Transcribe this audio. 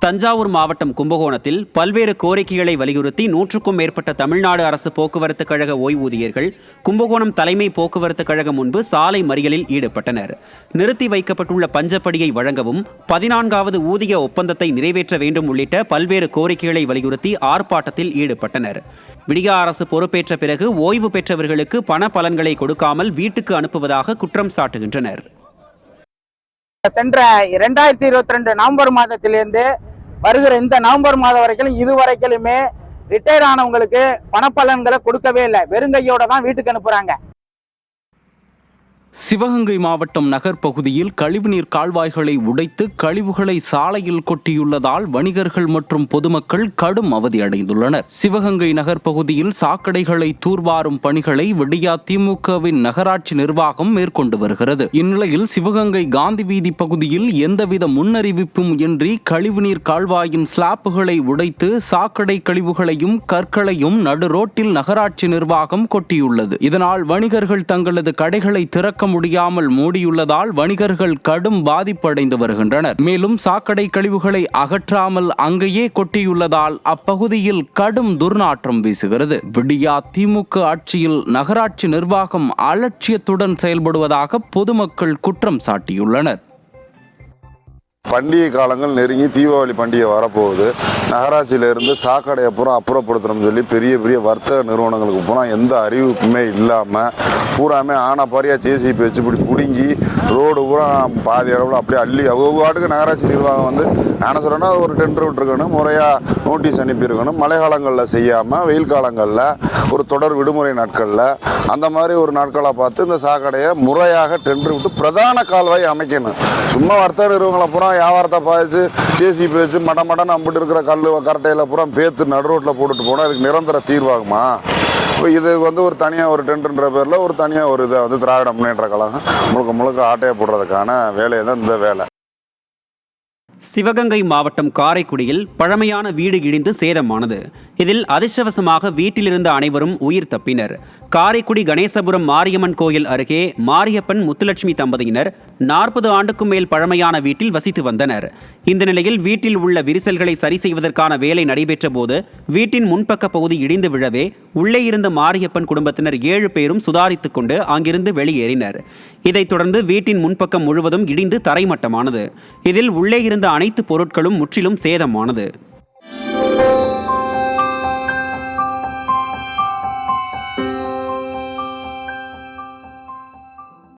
தஞ்சாவூர் மாவட்டம் கும்பகோணத்தில் பல்வேறு கோரிக்கைகளை வலியுறுத்தி 100க்கும் மேற்பட்ட தமிழ்நாடு அரசு போக்குவரத்து கழக ஓய்வூதியர்கள் கும்பகோணம் தலைமை போக்குவரத்து கழகம் முன்பு சாலை மறியலில் ஈடுபட்டனர். நிறுத்தி வைக்கப்பட்டுள்ள பஞ்சப்படியை வழங்கவும் 14வது ஊதிய ஒப்பந்தத்தை நிறைவேற்ற வேண்டும் உள்ளிட்ட பல்வேறு கோரிக்கைகளை வலியுறுத்தி ஆர்ப்பாட்டத்தில் ஈடுபட்டனர். விடியா அரசு பொறுப்பேற்ற பிறகு ஓய்வு பெற்றவர்களுக்கு பண பலன்களை கொடுக்காமல் வீட்டுக்கு அனுப்புவதாக குற்றம் சாட்டுகின்றனர். சென்ற 2022 நவம்பர் மாதத்திலிருந்து வருகிற இந்த நவம்பர் மாதம் வரைக்கும் இதுவரைக்குமே ரிட்டையர் ஆனவங்களுக்கு பணப்பலன்களை கொடுக்கவே இல்லை. வெறுங்கையோட தான் வீட்டுக்கு அனுப்புறாங்க. சிவகங்கை மாவட்டம் நகர் பகுதியில் கழிவுநீர் கால்வாய்களை உடைத்து கழிவுகளை சாலையில் கொட்டியுள்ளதால் வணிகர்கள் மற்றும் பொதுமக்கள் கடும் அவதியடைந்துள்ளனர். சிவகங்கை நகர் பகுதியில் சாக்கடைகளை தூர்வாரும் பணிகளை விடியா திமுகவின் நகராட்சி நிர்வாகம் மேற்கொண்டு வருகிறது. இந்நிலையில் சிவகங்கை காந்தி வீதி பகுதியில் எந்தவித முன்னறிவிப்பும் இன்றி கழிவுநீர் கால்வாயின் ஸ்லாப்புகளை உடைத்து சாக்கடை கழிவுகளையும் கற்களையும் நடு ரோட்டில் நகராட்சி நிர்வாகம் கொட்டியுள்ளது. இதனால் வணிகர்கள் தங்களது கடைகளை திறக்க முடியாமல் மூடியுள்ளதால் வணிகர்கள் கடும் பாதிப்படைந்து வருகின்றனர். மேலும் சாக்கடை கழிவுகளை அகற்றாமல் அங்கேயே கொட்டியுள்ளதால் அப்பகுதியில் கடும் துர்நாற்றம் வீசுகிறது. விடியா திமுக ஆட்சியில் நகராட்சி நிர்வாகம் அலட்சியத்துடன் செயல்படுவதாக பொதுமக்கள் குற்றம் சாட்டியுள்ளனர். பண்டிகை காலங்கள் நெருங்கி தீபாவளி பண்டிகை வரப்போகுது. நகராட்சியிலேருந்து சாக்கடையை பூரா அப்புறப்படுத்தணும்னு சொல்லி பெரிய பெரிய வர்த்தக நிறுவனங்களுக்கு பூரா எந்த அறிவிப்புமே இல்லாமல் பூராமே ஆனாப்பாரியாக ஜேசிபி வச்சு இப்படி பிடுங்கி ரோடு பூரா பாதி அளவில் அப்படியே அள்ளி ஒவ்வொரு நகராட்சி நிர்வாகம் வந்து நான் சொல்கிறேன்னா ஒரு டெண்டர் விட்டுருக்கணும், முறையாக நோட்டீஸ் அனுப்பியிருக்கணும். மழை காலங்களில் செய்யாமல் வெயில் காலங்களில் ஒரு தொடர் விடுமுறை நாட்களில் அந்த மாதிரி ஒரு நாட்களாக பார்த்து இந்த சாக்கடையை முறையாக டெண்டர் விட்டு பிரதான கால்வாய் அமைக்கணும். சும்மா வர்த்தக நிறுவனங்களை பூரா வியாபாரத்தை பாதிச்சு ஜேசிபி வச்சு மடமடன்னு அம்பிட்டு இருக்கிற கல் கரட்டையில் பூரா பேத்து நடு ரோட்டில் போட்டுட்டு போனால் அதுக்கு நிரந்தர தீர்வாகுமா? இப்போ இது வந்து ஒரு தனியாக ஒரு டெண்டர்ன்ற பேரில் ஒரு தனியாக ஒரு இதை வந்து திராவிட முன்னேற்ற கழகம் முழுக்க முழுக்க ஆட்டையை போடுறதுக்கான வேலையை தான் இந்த வேலை. சிவகங்கை மாவட்டம் காரைக்குடியில் பழமையான வீடு இடிந்து சேதமானது. இதில் அதிர்ஷ்டவசமாக வீட்டிலிருந்த அனைவரும் உயிர் தப்பினர். காரைக்குடி கணேசபுரம் மாரியம்மன் கோயில் அருகே மாரியப்பன் முத்துலட்சுமி தம்பதியினர் 40 ஆண்டுக்கும் மேல் பழமையான வீட்டில் வசித்து வந்தனர். இந்த நிலையில் வீட்டில் உள்ள விரிசல்களை சரி செய்வதற்கான வேலை நடைபெற்ற போது வீட்டின் முன்பக்க பகுதி இடிந்து விழவே உள்ளே இருந்த மாரியப்பன் குடும்பத்தினர் 7 பேரும் சுதாரித்துக் கொண்டு அங்கிருந்து வெளியேறினர். இதைத் தொடர்ந்து வீட்டின் முன்பக்கம் முழுவதும் இடிந்து தரைமட்டமானது. இதில் உள்ளே இருந்த அனைத்து பொருட்களும் முற்றிலும் சேதமானது.